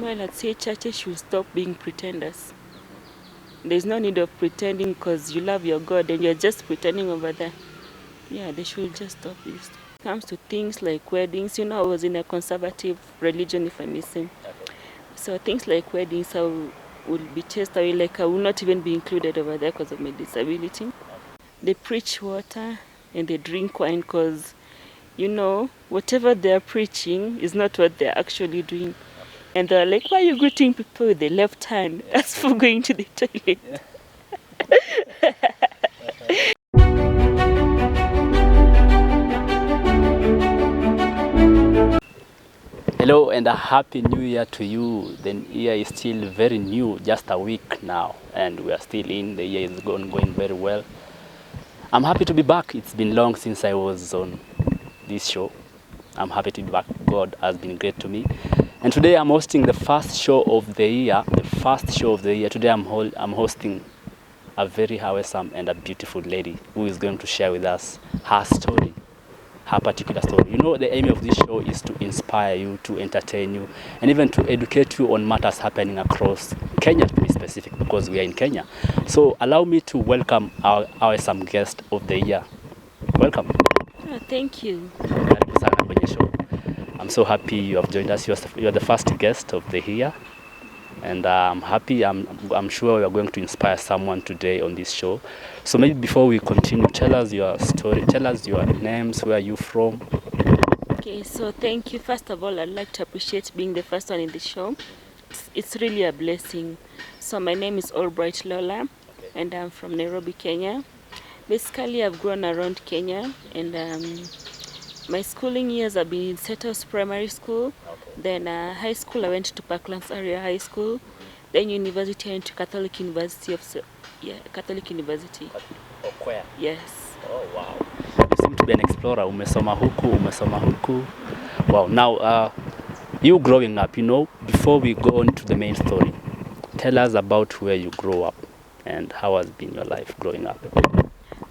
Well, I'd say churches should stop being pretenders. There's no need of pretending because you love your God and you're just pretending over there. Yeah, they should just stop this. It comes to things like weddings, I was in a conservative religion, if I may say. So things like weddings, will be chased away, like I will not even be included over there because of my disability. They preach water and they drink wine because, whatever they're preaching is not what they're actually doing. And they're like, why are you greeting people with the left hand as for going to the toilet? Hello and a happy new year to you. The year is still very new, just a week now, and we are still in. The year is going very well. I'm happy to be back. It's been long since I was on this show. I'm happy to be back. God has been great to me. And today I'm hosting the first show of the year. Today I'm hosting a very handsome and a beautiful lady who is going to share with us her story. Her particular story. The aim of this show is to inspire you, to entertain you, and even to educate you on matters happening across Kenya, to be specific, because we are in Kenya. So allow me to welcome our some guest of the year. Welcome. Oh, thank you. Karibu sana kwenye show. I'm so happy you have joined us. You are the first guest of the year. And I'm happy. I'm sure we are going to inspire someone today on this show. So maybe before we continue, tell us your story. Tell us your names. Where are you from? Okay, so thank you. First of all, I'd like to appreciate being the first one in the show. It's really a blessing. So my name is Albright Lola, and I'm from Nairobi, Kenya. Basically, I've grown around Kenya, and my schooling years have been in Settles Primary School. Then high school, I went to Parklands Area High School. Then university, I went to Catholic University Catholic University. Where? Yes. Oh, wow. You seem to be an explorer. Umesoma huku. Wow. Now, you growing up, before we go on to the main story, tell us about where you grew up and how has been your life growing up.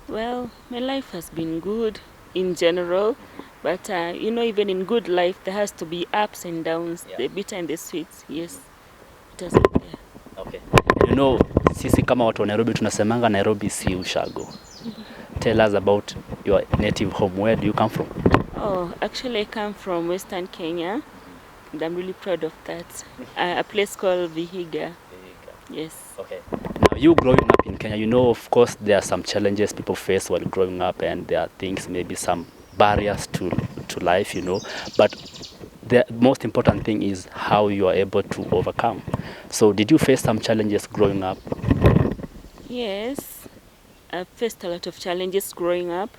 Well, my life has been good in general, but even in good life, there has to be ups and downs, the bitter and the sweet. Yes, it has been there. Okay. Sisi kama watu wa Nairobi tunasemanga Nairobi si ushago. Tell us about your native home. Where do you come from? Oh, actually I come from Western Kenya, and I'm really proud of that. A place called Vihiga. Yes. Okay. Now, you growing up in Kenya, of course, there are some challenges people face while growing up, and there are things, maybe some barriers to life, but the most important thing is how you are able to overcome. So did you face some challenges growing up? Yes, I faced a lot of challenges growing up.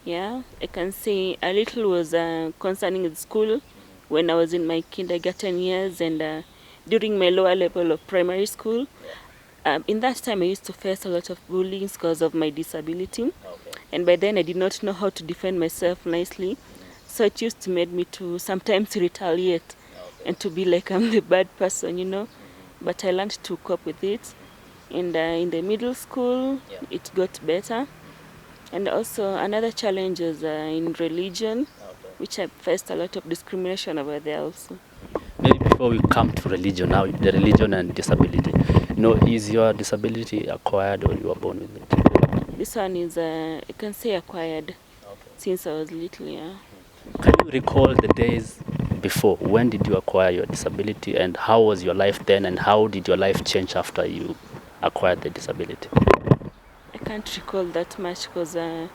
Yeah, I can say a little was concerning the school when I was in my kindergarten years and during my lower level of primary school. In that time, I used to face a lot of bullying because of my disability. And by then, I did not know how to defend myself nicely. So it used to make me to sometimes retaliate and to be like I'm the bad person. But I learned to cope with it. And in the middle school, it got better. And also another challenge is in religion, which I faced a lot of discrimination over there also. Maybe before we come to religion now, the religion and disability, is your disability acquired or you were born with it? This one is, I can say acquired since I was little, yeah. Can you recall the days before? When did you acquire your disability and how was your life then and how did your life change after you acquired the disability? I can't recall that much because I'd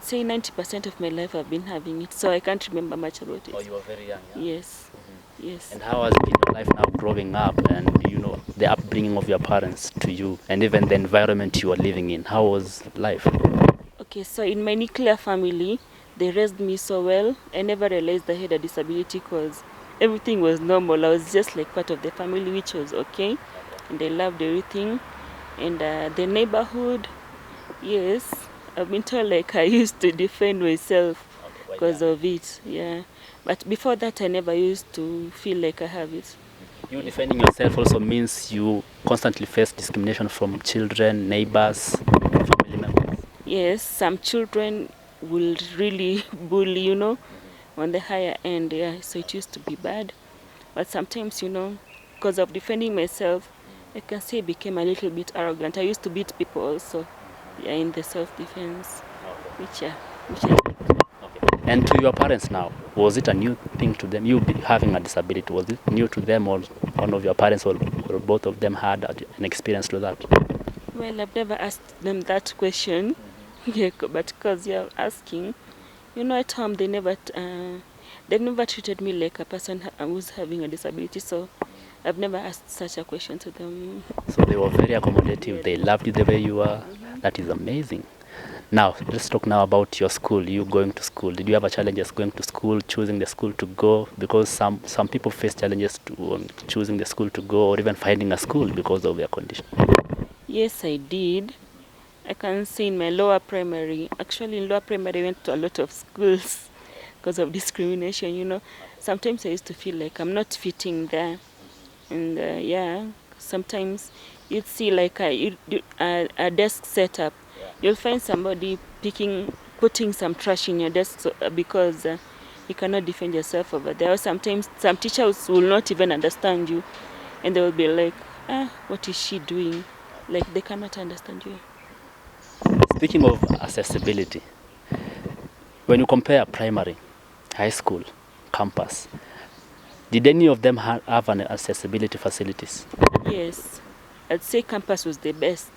say 90% of my life I've been having it, so I can't remember much about it. Oh, you were very young, yeah? Yes. Yes. And how has been your life now growing up and, the upbringing of your parents to you and even the environment you are living in? How was life? Okay, so in my nuclear family, they raised me so well. I never realized I had a disability because everything was normal. I was just like part of the family, which was okay. And I loved everything. And the neighborhood, yes, I've been told like I used to defend myself because of it, yeah. But before that, I never used to feel like I have it. You defending yourself also means you constantly face discrimination from children, neighbors, family members. Yes, some children will really bully, on the higher end, yeah. So it used to be bad. But sometimes, because of defending myself, I can say I became a little bit arrogant. I used to beat people also, in the self-defense, which I And to your parents now, was it a new thing to them? Having a disability, was it new to them, or one of your parents or both of them had an experience to that? Well, I've never asked them that question. Yeah, but because you're asking, at home they've never treated me like a person who's having a disability, so I've never asked such a question to them. So they were very accommodative. Yes. They loved you the way you are. That is amazing. Now, let's talk now about your school. You going to school. Did you have a challenges going to school, choosing the school to go? Because some people face challenges to choosing the school to go, or even finding a school because of their condition. Yes, I did. I can say in my lower primary, actually in lower primary I went to a lot of schools because of discrimination. Sometimes I used to feel like I'm not fitting there. And sometimes you'd see like a desk setup. You'll find somebody putting some trash in your desk because you cannot defend yourself over there. Or sometimes some teachers will not even understand you, and they will be like, what is she doing? Like they cannot understand you. Speaking of accessibility, when you compare primary, high school, campus, did any of them have an accessibility facilities? Yes, I'd say campus was the best.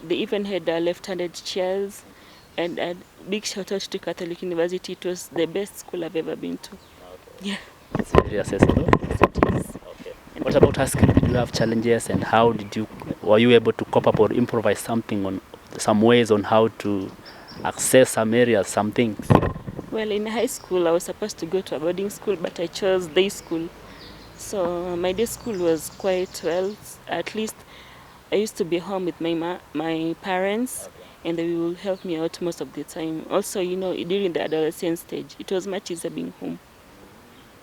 They even had left-handed chairs, and a big shout out to Catholic University. It was the best school I've ever been to. Yeah. It's very accessible. Yes, it is. What about high school? Did you have challenges, and were you able to cope up or improvise something on some ways on how to access some areas, some things? Well, in high school, I was supposed to go to a boarding school, but I chose day school. So my day school was quite well. At least I used to be home with my parents, and they will help me out most of the time. Also, during the adolescent stage, it was much easier being home.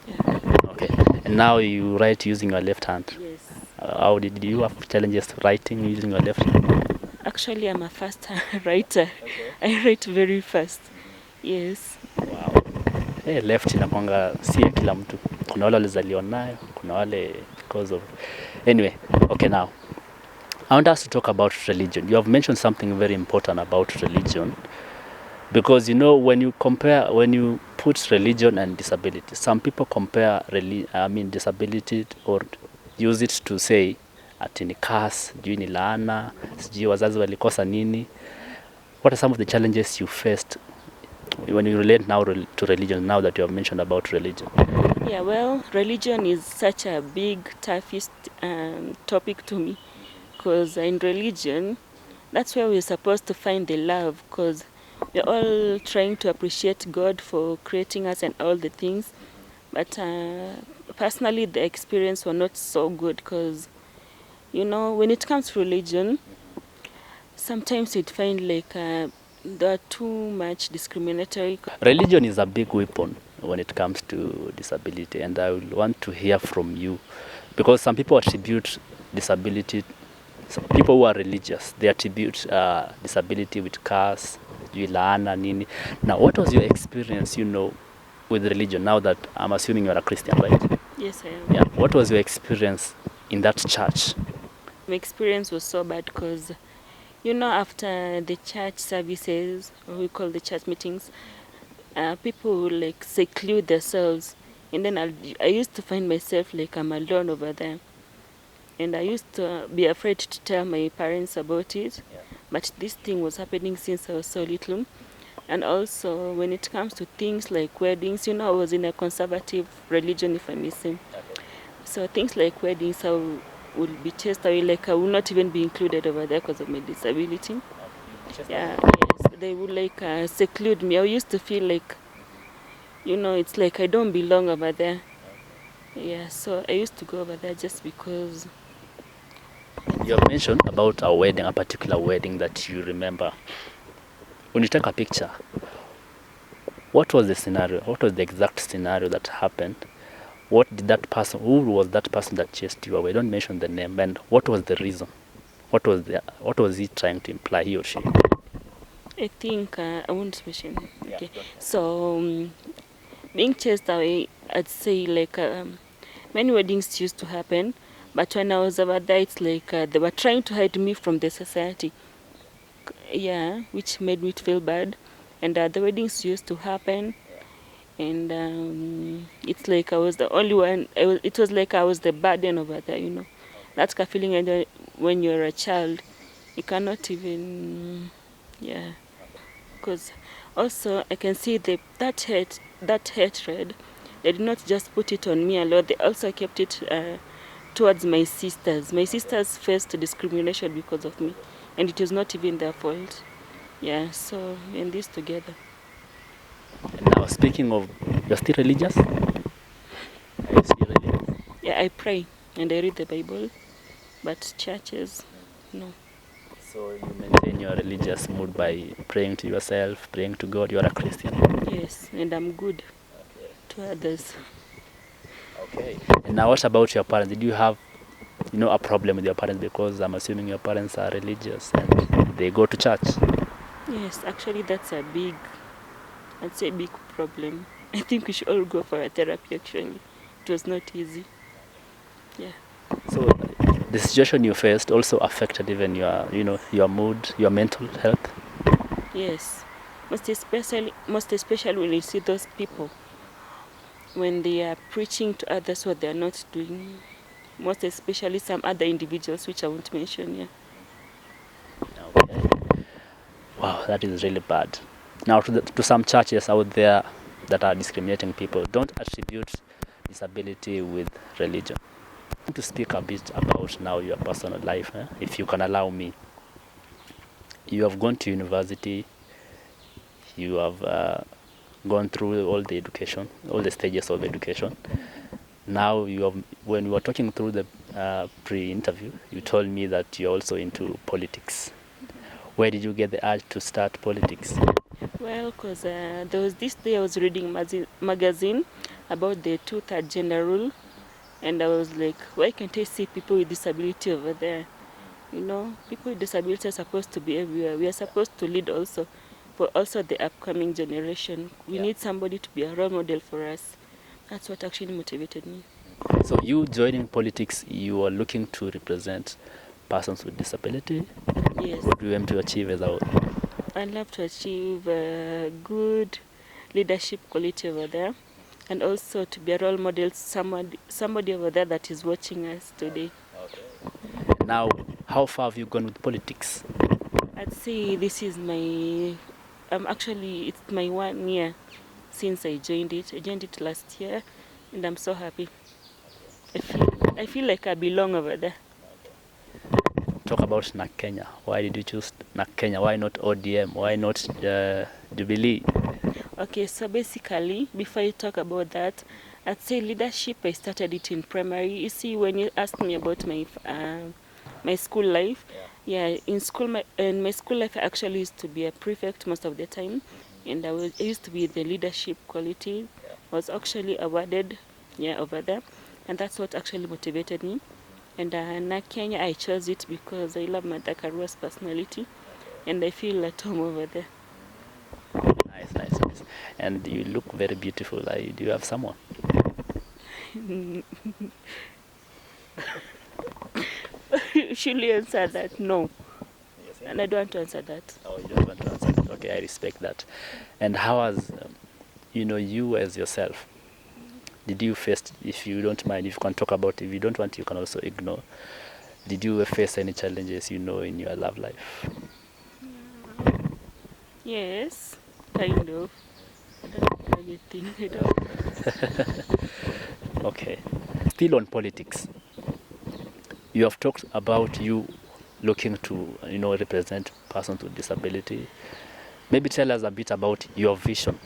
Yeah. Okay. And now you write using your left hand. Yes. How did you have challenges writing using your left hand? Actually, I'm a fast writer. I write very fast. Yes. Wow. Left inakwanga si ya kila mtu. Kuna wale walizaliwa nayo, kuna wale because of. Anyway, okay, now I want us to talk about religion. You have mentioned something very important about religion, because when you put religion and disability, some people compare disability or use it to say ati ni curse, sijui ni laana, sijui wazazi walikosa nini. What are some of the challenges you faced when you relate now to religion, now that you have mentioned about religion? Yeah, well, religion is such a big, toughest topic to me, because in religion, that's where we're supposed to find the love, because we're all trying to appreciate God for creating us and all the things. But personally, the experience was not so good, because, when it comes to religion, sometimes you'd find like there are too much discriminatory. Religion is a big weapon when it comes to disability, and I would want to hear from you, because some people attribute disability, some people who are religious, they attribute disability with curse, laana, nini. Now, what was your experience, with religion, now that I'm assuming you're a Christian, right? Yes, I am. Yeah. What was your experience in that church? My experience was so bad because, after the church services, or we call the church meetings, people would like seclude themselves. And then I used to find myself like I'm alone over there. And I used to be afraid to tell my parents about it. Yeah. But this thing was happening since I was so little. And also, when it comes to things like weddings, I was in a conservative religion, if I may say. Okay. So things like weddings, I would be chased away. Like I will not even be included over there because of my disability. Yeah, yes. They would like seclude me. I used to feel like, it's like I don't belong over there. Yeah, so I used to go over there just because. You have mentioned about a wedding, a particular wedding that you remember. When you take a picture, what was the scenario? What was the exact scenario that happened? What did that person, who was that person that chased you away? Don't mention the name. And what was the reason? What was he trying to imply, he or she? I think I won't mention. Okay. Yeah. So being chased away, I'd say like many weddings used to happen, but when I was over there, it's like they were trying to hide me from the society. Yeah, which made me feel bad. And the weddings used to happen, and it's like I was the only one. It was like I was the burden over there, you know. That's the feeling when you're a child. You cannot even, yeah. Because also I can see that hatred. They did not just put it on me alone. They also kept it towards my sisters. My sisters faced discrimination because of me, and it was not even their fault. Yeah, so in this together. Now, speaking of, you're still religious? Are you still religious? Yeah, I pray and I read the Bible, but churches, no. So you maintain your religious mood by praying to yourself, praying to God. You are a Christian. Yes, and I'm good to others. Okay. And now, what about your parents? Did you have, a problem with your parents? Because I'm assuming your parents are religious and they go to church. Yes, actually I'd say big problem. I think we should all go for a therapy actually. It was not easy. Yeah. So the situation you faced also affected even your mood, your mental health. Yes. Most especially when you see those people when they are preaching to others what they are not doing. Most especially some other individuals which I won't mention here. Okay. Wow, that is really bad. Now, to some churches out there that are discriminating people, don't attribute disability with religion. I want to speak a bit about now your personal life, if you can allow me. You have gone to university, you have gone through all the education, all the stages of education. Now, when we were talking through the pre-interview, you told me that you're also into politics. Where did you get the urge to start politics? Well, because there was this day I was reading magazine about the two-third gender rule, and I was like, why can't I see people with disability over there? You know, people with disability are supposed to be everywhere. We are supposed to lead also, for also the upcoming generation. We need somebody to be a role model for us. That's what actually motivated me. So you joining politics, you are looking to represent persons with disability? Yes. What do you aim to achieve as a... I'd love to achieve good leadership quality over there, and also to be a role model to somebody over there that is watching us today. Okay. Now, how far have you gone with politics? I'd say this is actually, it's my 1 year since I joined it. I joined it last year, and I'm so happy. I feel like I belong over there. Talk about NARC Kenya. Why did you choose NARC Kenya? Why not ODM? Why not Jubilee? Okay, so basically, before you talk about that, I'd say leadership, I started it in primary. You see, when you asked me about my school life, yeah, in my school life, I actually used to be a prefect most of the time, and I used to be the leadership quality. I was actually awarded, over there, and that's what actually motivated me. And NARC Kenya, I chose it because I love Martha Karua's personality, and I feel at home over there. Nice. And you look very beautiful. Do you have someone? Should you answer that? No. And I don't want to answer that. Oh, you don't want to answer that. Okay, I respect that. And how has, you as yourself, did you face, if you don't mind, if you can talk about it, if you don't want, you can also ignore. Did you face any challenges, in your love life? Yes, kind of. I don't know anything. I don't. Okay. Still on politics. You have talked about you looking to, represent persons with disability. Maybe tell us a bit about your vision.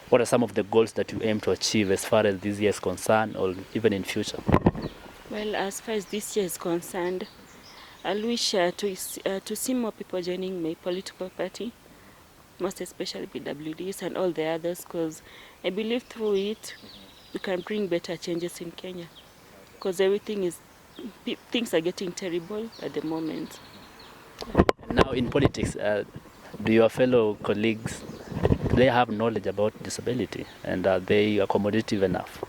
What are some of the goals that you aim to achieve as far as this year is concerned, or even in future? Well, as far as this year is concerned, I wish to see more people joining my political party, most especially PWDs and all the others, because I believe through it we can bring better changes in Kenya. Because things are getting terrible at the moment. Now in politics, do your fellow colleagues, do they have knowledge about disability, and are they accommodative enough?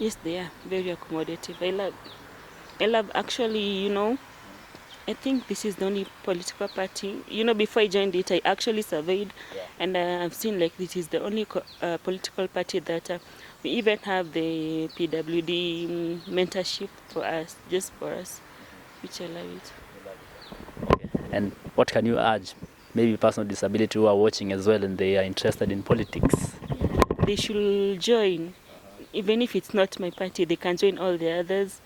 Yes, they are very accommodative. I love actually, I think this is the only political party. Before I joined it, I actually surveyed, and I've seen like this is the only political party that we even have the PWD mentorship for us, just for us, which I love it. And what can you urge maybe person with disability who are watching as well and they are interested in politics? They should join, even if it's not my party. They can join all the others.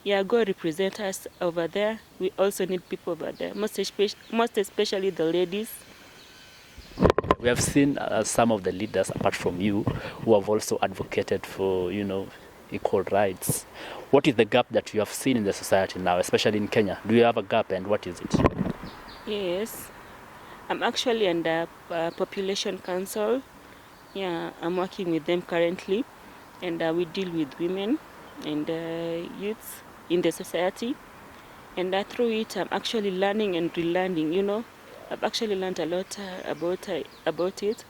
Yeah, go represent us over there. We also need people over there, most especially the ladies. We have seen some of the leaders, apart from you, who have also advocated for, equal rights. What is the gap that you have seen in the society now, especially in Kenya? Do you have a gap, and what is it? Yes, I'm actually under Population Council. Yeah, I'm working with them currently, and we deal with women and youths in the society. And through it, I'm actually learning and relearning. I've actually learned a lot about it,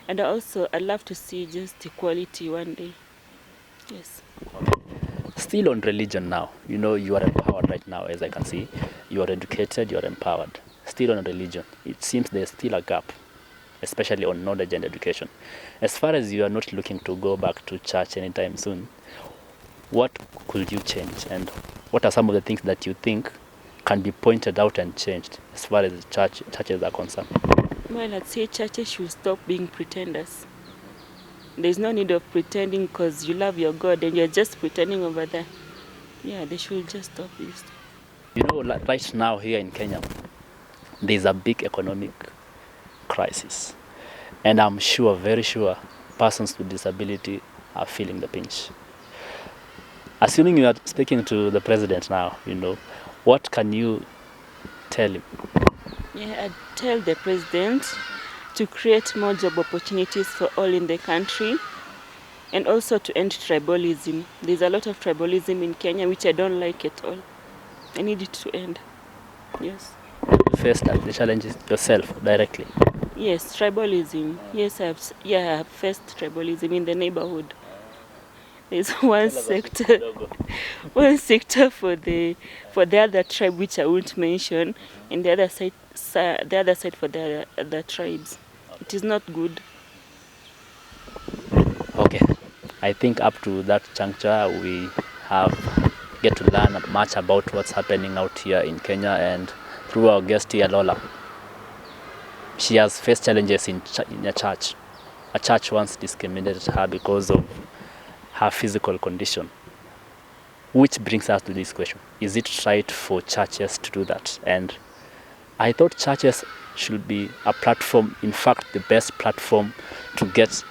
and I love to see just equality one day. Yes. Still on religion now, you are empowered right now, as I can see. You are educated, you are empowered. Still on religion, it seems there's still a gap, especially on knowledge and education. As far as you are not looking to go back to church anytime soon, what could you change, and what are some of the things that you think can be pointed out and changed as far as churches are concerned? Well, I'd say churches should stop being pretenders. There's no need of pretending because you love your God and you're just pretending over there. Yeah, they should just stop this. Right now here in Kenya, there's a big economic crisis. And I'm sure, very sure, persons with disability are feeling the pinch. Assuming you are speaking to the president now, what can you tell him? Yeah, I'd tell the president to create more job opportunities for all in the country, and also to end tribalism. There's a lot of tribalism in Kenya, which I don't like at all. I need it to end. Yes. You face the challenges yourself directly? Yes, tribalism. Yes, I've faced tribalism in the neighborhood. There's one sector for the other tribe, which I won't mention, and the other side for the other tribes. It is not good. Okay, I think up to that juncture we get to learn much about what's happening out here in Kenya, and through our guest here, Lola. She has faced challenges in a church. A church once discriminated her because of her physical condition. Which brings us to this question: is it right for churches to do that? And I thought churches should be a platform, in fact the best platform to get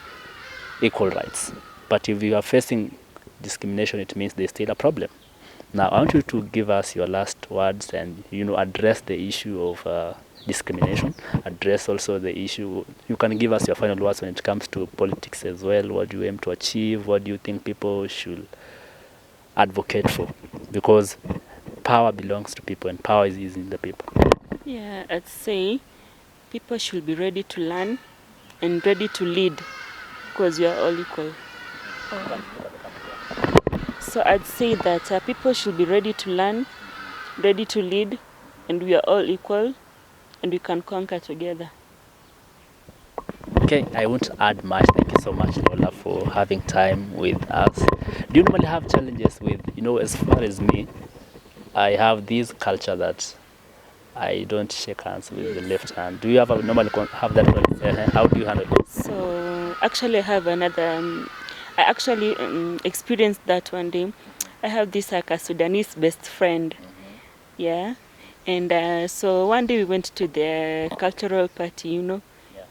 equal rights. But if you are facing discrimination, it means there's still a problem. Now I want you to give us your last words and address the issue of discrimination, address also the issue. You can give us your final words when it comes to politics as well. What do you aim to achieve? What do you think people should advocate for? Because power belongs to people and power is in the people. Yeah, I'd say people should be ready to learn and ready to lead, because we are all equal. So I'd say that people should be ready to learn, ready to lead, and we are all equal, and we can conquer together. Okay, I won't add much. Thank you so much, Lola, for having time with us. Do you normally have challenges with, as far as me, I have this culture that I don't shake hands with the left hand. Do you normally have that? How do you handle it? So actually I have another, I actually experienced that one day. I have this like a Sudanese best friend. Yeah. And so one day we went to the cultural party, and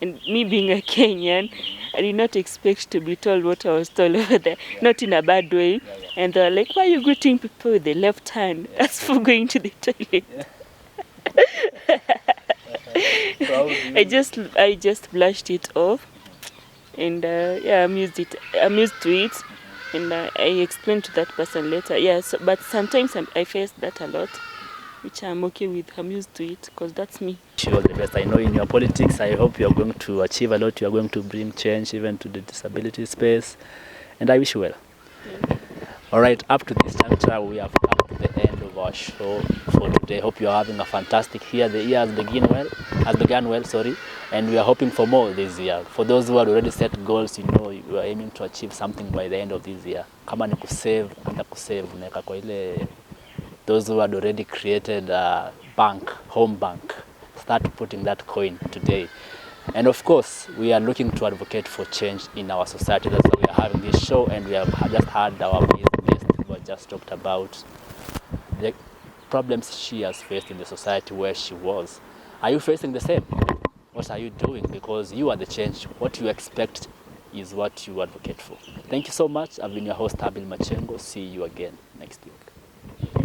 me being a Kenyan, I did not expect to be told what I was told over there, not in a bad way. And they were like, why are you greeting people with the left hand? That's for going to the toilet. I just blushed it off, and I'm used to it, and I explained to that person later. Yeah, but sometimes I face that a lot, which I'm okay with. I'm used to it because that's me. Wish you all the best. I know in your politics, I hope you are going to achieve a lot. You are going to bring change even to the disability space, and I wish you well. Yeah. All right, up to this juncture, we have come to the end of our show for today. Hope you are having a fantastic year. The year has begun well, sorry, and we are hoping for more this year. For those who had already set goals, you know, you are aiming to achieve something by the end of this year. Kama ni kusave, enda kusave, unaweka kwa ile. Those who had already created a bank, home bank, start putting that coin today. And of course, we are looking to advocate for change in our society. That's why we are having this show, and we have just had our amazing guest who just talked about the problems she has faced in the society where she was. Are you facing the same? What are you doing? Because you are the change. What you expect is what you advocate for. Thank you so much. I've been your host, Abil Machengo. See you again.